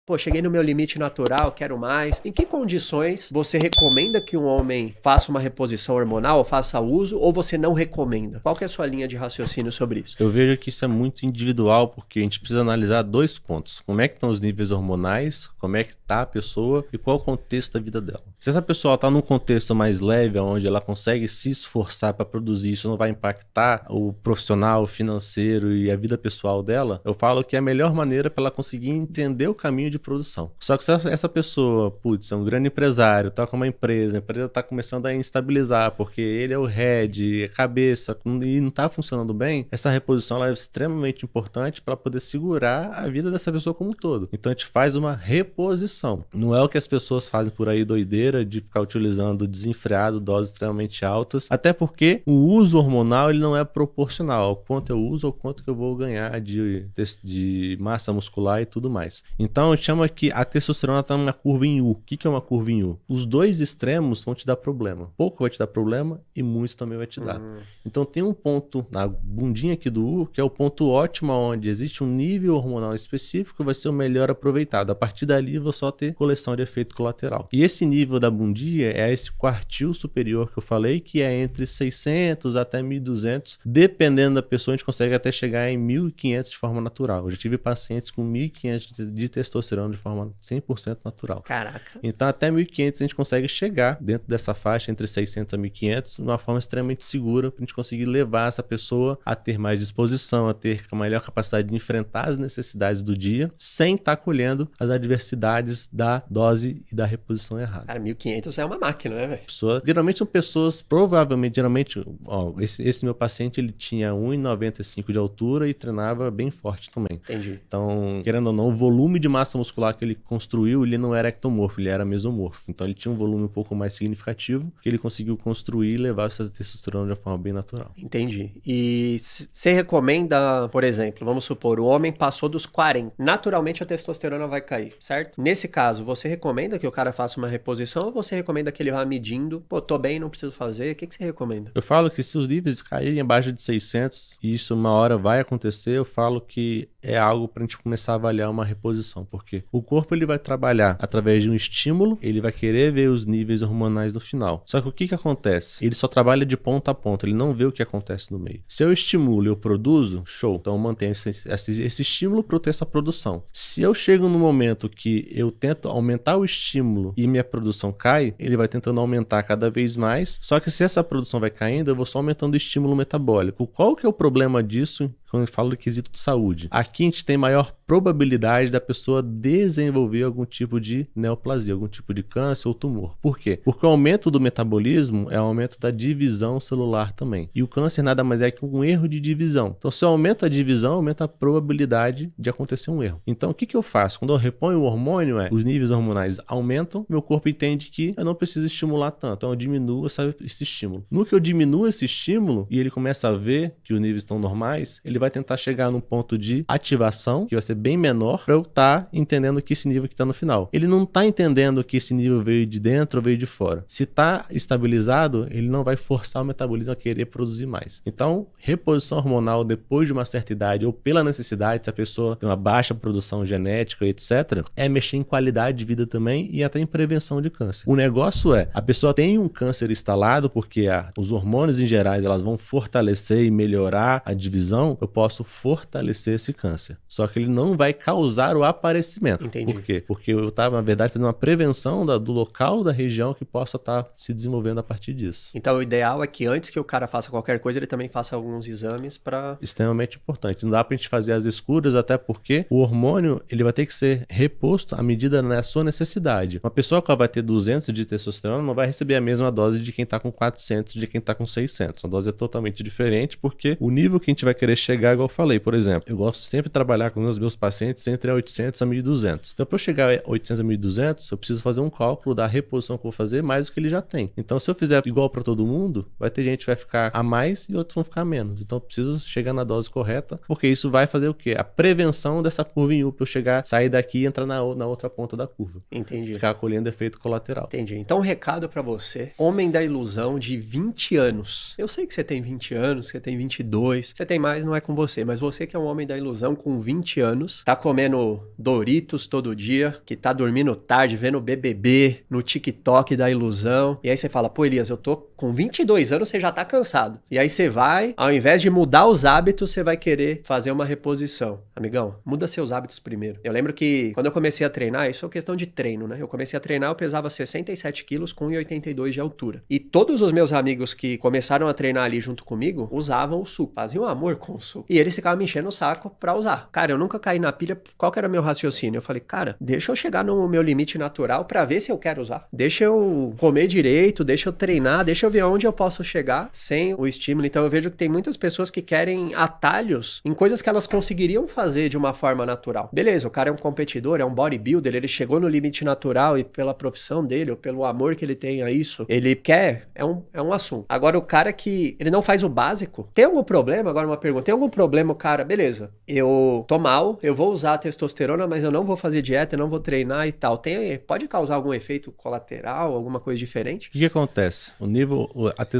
Pô, cheguei no meu limite natural, quero mais. Em que condições você recomenda que um homem faça uma reposição hormonal, ou faça uso, ou você não recomenda? Qual que é a sua linha de raciocínio sobre isso? Eu vejo que isso é muito individual, porque a gente precisa analisar dois pontos. Como é que estão os níveis hormonais, como é que está a pessoa e qual é o contexto da vida dela. Se essa pessoa está num contexto mais leve, onde ela consegue se esforçar para produzir, isso não vai impactar o profissional, o financeiro e a vida pessoal dela, eu falo que é a melhor maneira para ela conseguir entender o caminho de produção. Só que se essa pessoa, putz, é um grande empresário, tá com uma empresa, a empresa está começando a instabilizar, porque ele é o head, é cabeça, e não está funcionando bem, essa reposição ela é extremamente importante para poder segurar a vida dessa pessoa como um todo. Então a gente faz uma reposição. Não é o que as pessoas fazem por aí doideira de ficar utilizando desenfreado, doses extremamente altas, até porque o uso hormonal ele não é proporcional ao quanto eu uso, ao quanto que eu vou ganhar de massa muscular e tudo mais. Então a gente chama que a testosterona está numa curva em U. O que é uma curva em U? Os dois extremos vão te dar problema. Pouco vai te dar problema e muito também vai te dar. Então tem um ponto na bundinha aqui do U, que é o ponto ótimo, onde existe um nível hormonal específico que vai ser o melhor aproveitado. A partir dali eu vou só ter coleção de efeito colateral. E esse nível da bundinha é esse quartil superior que eu falei, que é entre 600 até 1.200. Dependendo da pessoa, a gente consegue até chegar em 1.500 de forma natural. Eu já tive pacientes com 1.500 de testosterona de forma 100% natural. Caraca. Então até 1.500 a gente consegue chegar dentro dessa faixa entre 600 a 1.500 de uma forma extremamente segura para a gente conseguir levar essa pessoa a ter mais disposição, a ter a melhor capacidade de enfrentar as necessidades do dia sem estar colhendo as adversidades da dose e da reposição errada. Cara, 1.500 é uma máquina, né, velho? Geralmente são pessoas, ó, esse meu paciente ele tinha 1,95 de altura e treinava bem forte também. Entendi. Então, querendo ou não, o volume de massa muscular que ele construiu, ele não era ectomorfo, ele era mesomorfo. Então ele tinha um volume um pouco mais significativo que ele conseguiu construir e levar essa testosterona de uma forma bem natural. Entendi. E você recomenda, por exemplo, vamos supor, o homem passou dos 40. Naturalmente a testosterona vai cair, certo? Nesse caso, você recomenda que o cara faça uma reposição ou você recomenda que ele vá medindo? Pô, tô bem, não preciso fazer. O que você recomenda? Eu falo que se os níveis caírem abaixo de 600, e isso uma hora vai acontecer, eu falo que é algo para a gente começar a avaliar uma reposição, porque o corpo ele vai trabalhar através de um estímulo, ele vai querer ver os níveis hormonais no final. Só que o que acontece? Ele só trabalha de ponta a ponta, ele não vê o que acontece no meio. Se eu estimulo e eu produzo, show. Então eu mantenho esse estímulo para eu ter essa produção. Se eu chego no momento que eu tento aumentar o estímulo e minha produção cai, ele vai tentando aumentar cada vez mais. Só que se essa produção vai caindo, eu vou só aumentando o estímulo metabólico. Qual que é o problema disso quando eu falo do quesito de saúde? Aqui a gente tem maior probabilidade da pessoa desenvolver algum tipo de neoplasia, algum tipo de câncer ou tumor. Por quê? Porque o aumento do metabolismo é o aumento da divisão celular também. E o câncer nada mais é que um erro de divisão. Então, se eu aumento a divisão, aumenta a probabilidade de acontecer um erro. Então, o que eu faço? Quando eu reponho o hormônio, os níveis hormonais aumentam, meu corpo entende que eu não preciso estimular tanto. Então, eu diminuo esse estímulo. No que eu diminuo esse estímulo e ele começa a ver que os níveis estão normais, ele vai tentar chegar num ponto de ativação, que vai ser bem menor, para eu estar entendendo que esse nível que está no final. Ele não está entendendo que esse nível veio de dentro ou veio de fora. Se está estabilizado, ele não vai forçar o metabolismo a querer produzir mais. Então, reposição hormonal depois de uma certa idade ou pela necessidade, se a pessoa tem uma baixa produção genética, etc., é mexer em qualidade de vida também e até em prevenção de câncer. O negócio é, a pessoa tem um câncer instalado porque os hormônios em gerais elas vão fortalecer e melhorar a divisão, eu posso fortalecer esse câncer. Só que ele não vai causar o aparecimento. Entendi. Por quê? Porque eu estava, na verdade, fazendo uma prevenção do local da região que possa estar se desenvolvendo a partir disso. Então o ideal é que antes que o cara faça qualquer coisa, ele também faça alguns exames para... Extremamente importante. Não dá pra gente fazer as escuras, até porque o hormônio ele vai ter que ser reposto à medida da sua necessidade. Uma pessoa que vai ter 200 de testosterona não vai receber a mesma dose de quem tá com 400, de quem tá com 600. A dose é totalmente diferente porque o nível que a gente vai querer chegar, igual eu falei, por exemplo, eu gosto sempre de trabalhar com os meus pacientes entre 800 a 1.200. Então, para eu chegar a 800 a 1.200, eu preciso fazer um cálculo da reposição que eu vou fazer mais do que ele já tem. Então, se eu fizer igual para todo mundo, vai ter gente que vai ficar a mais e outros vão ficar a menos. Então, eu preciso chegar na dose correta, porque isso vai fazer o quê? A prevenção dessa curva em U, para eu chegar, sair daqui e entrar na outra ponta da curva. Entendi. Ficar colhendo efeito colateral. Entendi. Então, um recado para você, homem da ilusão de 20 anos. Eu sei que você tem 20 anos, você tem 22, você tem mais, não é com você, mas você que é um homem da ilusão com 20 anos, tá comendo Doritos todo dia, que tá dormindo tarde, vendo BBB no TikTok da ilusão, e aí você fala, pô, Elias, eu tô com 22 anos, você já tá cansado. E aí você vai, ao invés de mudar os hábitos, você vai querer fazer uma reposição. Amigão, muda seus hábitos primeiro. Eu lembro que quando eu comecei a treinar, isso é questão de treino, né? Eu comecei a treinar, eu pesava 67 quilos com 1,82 de altura. E todos os meus amigos que começaram a treinar ali junto comigo, usavam o suco, faziam amor com o suco. E eles ficavam me enchendo o saco pra usar. Cara, eu nunca caí na pilha. Qual que era o meu raciocínio? Eu falei, cara, deixa eu chegar no meu limite natural pra ver se eu quero usar. Deixa eu comer direito, deixa eu treinar, deixa eu ver onde eu posso chegar sem o estímulo. Então eu vejo que tem muitas pessoas que querem atalhos em coisas que elas conseguiriam fazer de uma forma natural. Beleza, o cara é um competidor, é um bodybuilder, ele chegou no limite natural e pela profissão dele, ou pelo amor que ele tem a isso, ele quer, é um assunto. Agora o cara que, ele não faz o básico, tem algum problema? Agora uma pergunta, tem algum problema o cara, beleza, eu tô mal, eu vou usar a testosterona, mas eu não vou fazer dieta, eu não vou treinar e tal. Pode causar algum efeito colateral, alguma coisa diferente? O que acontece?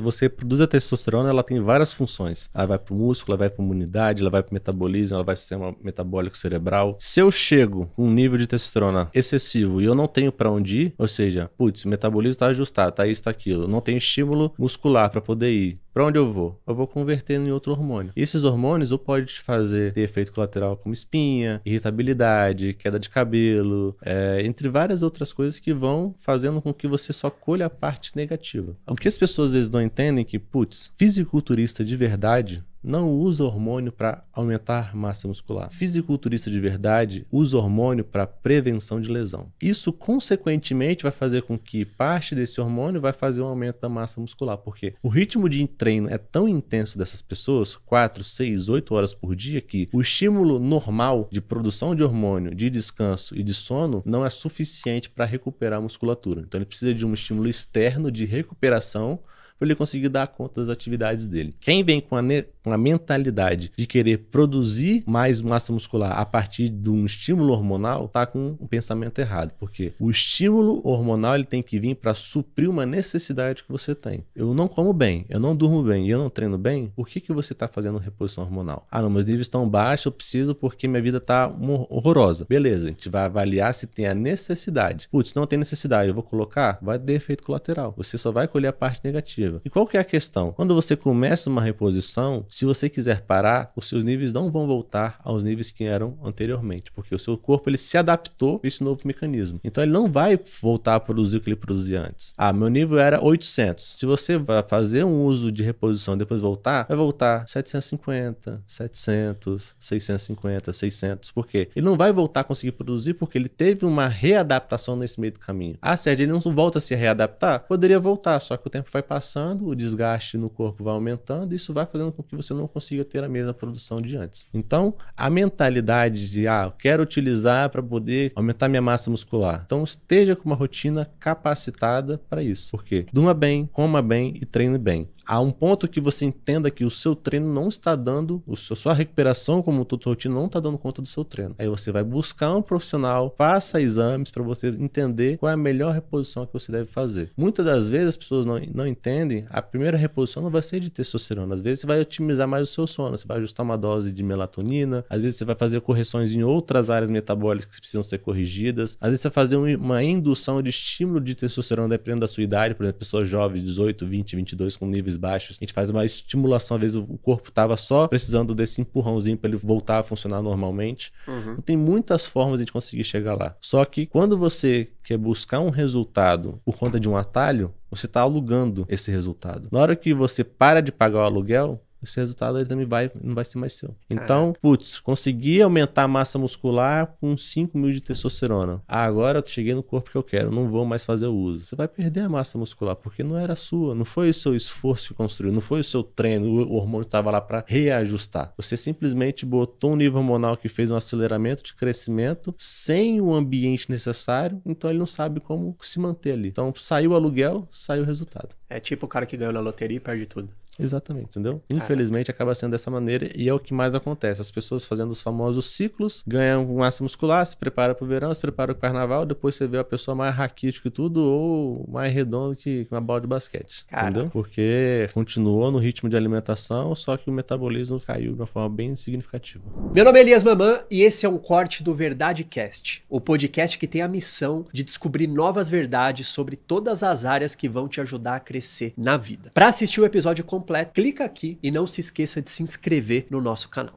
Você produz a testosterona, ela tem várias funções. Ela vai pro músculo, ela vai pra imunidade, ela vai pro metabolismo, ela vai pro sistema metabólico cerebral. Se eu chego com um nível de testosterona excessivo e eu não tenho pra onde ir, ou seja, putz, o metabolismo tá ajustado, tá isso, tá aquilo, não tem estímulo muscular pra poder ir. Pra onde eu vou? Eu vou convertendo em outro hormônio. E esses hormônios ou pode te fazer ter efeito colateral como espinha, irritabilidade, queda de cabelo, entre várias outras coisas que vão fazendo com que você só colha a parte negativa. O que as pessoas às vezes não entendem é que, putz, fisiculturista de verdade não usa hormônio para aumentar massa muscular. Fisiculturista de verdade usa hormônio para prevenção de lesão. Isso, consequentemente, vai fazer com que parte desse hormônio vai fazer um aumento da massa muscular, porque o ritmo de treino é tão intenso dessas pessoas, 4, 6, 8 horas por dia, que o estímulo normal de produção de hormônio, de descanso e de sono não é suficiente para recuperar a musculatura. Então ele precisa de um estímulo externo de recuperação para ele conseguir dar conta das atividades dele. Quem vem com a mentalidade de querer produzir mais massa muscular a partir de um estímulo hormonal, está com o pensamento errado, porque o estímulo hormonal ele tem que vir para suprir uma necessidade que você tem. Eu não como bem, eu não durmo bem e eu não treino bem, por que você está fazendo reposição hormonal? Ah, não, meus níveis estão baixos, eu preciso porque minha vida está horrorosa. Beleza, a gente vai avaliar se tem a necessidade. Putz, não tem necessidade, eu vou colocar? Vai ter efeito colateral. Você só vai colher a parte negativa. E qual que é a questão? Quando você começa uma reposição, se você quiser parar, os seus níveis não vão voltar aos níveis que eram anteriormente, porque o seu corpo ele se adaptou a esse novo mecanismo. Então ele não vai voltar a produzir o que ele produzia antes. Ah, meu nível era 800. Se você vai fazer um uso de reposição e depois voltar, vai voltar 750, 700, 650, 600. Por quê? Ele não vai voltar a conseguir produzir porque ele teve uma readaptação nesse meio do caminho. Ah, Sérgio, ele não volta a se readaptar? Poderia voltar, só que o tempo vai passando, o desgaste no corpo vai aumentando e isso vai fazendo com que você não consiga ter a mesma produção de antes. Então, a mentalidade de, eu quero utilizar para poder aumentar minha massa muscular. Então, esteja com uma rotina capacitada para isso. Porque durma bem, coma bem e treine bem. Há um ponto que você entenda que o seu treino não está dando, a sua recuperação como toda sua rotina não está dando conta do seu treino. Aí você vai buscar um profissional, faça exames para você entender qual é a melhor reposição que você deve fazer. Muitas das vezes as pessoas não entendem, a primeira reposição não vai ser de testosterona. Às vezes você vai otimizar mais o seu sono, você vai ajustar uma dose de melatonina, às vezes você vai fazer correções em outras áreas metabólicas que precisam ser corrigidas, às vezes você vai fazer uma indução de estímulo de testosterona dependendo da sua idade, por exemplo, pessoa jovem, 18, 20, 22 com níveis baixos, a gente faz uma estimulação, às vezes o corpo estava só precisando desse empurrãozinho para ele voltar a funcionar normalmente. Então, tem muitas formas de a gente conseguir chegar lá. Só que quando você quer buscar um resultado por conta de um atalho, você está alugando esse resultado. Na hora que você para de pagar o aluguel, esse resultado ele também não vai ser mais seu. Então, consegui aumentar a massa muscular com 5 mil de testosterona. Agora eu cheguei no corpo que eu quero, não vou mais fazer o uso. Você vai perder a massa muscular, porque não era sua, não foi o seu esforço que construiu, não foi o seu treino, o hormônio estava lá para reajustar. Você simplesmente botou um nível hormonal que fez um aceleramento de crescimento sem o ambiente necessário, então ele não sabe como se manter ali. Então, saiu o aluguel, saiu o resultado. É tipo o cara que ganhou na loteria e perde tudo. Exatamente, entendeu? Infelizmente acaba sendo dessa maneira e é o que mais acontece. As pessoas fazendo os famosos ciclos, ganham massa muscular, se prepara pro verão, se prepara pro carnaval, depois você vê a pessoa mais raquítica que tudo ou mais redonda que uma bola de basquete, entendeu? Porque continuou no ritmo de alimentação, só que o metabolismo caiu de uma forma bem significativa. Meu nome é Elias Mamã e esse é um corte do Verdade Cast, o podcast que tem a missão de descobrir novas verdades sobre todas as áreas que vão te ajudar a crescer na vida. Para assistir o episódio completo, clica aqui e não se esqueça de se inscrever no nosso canal.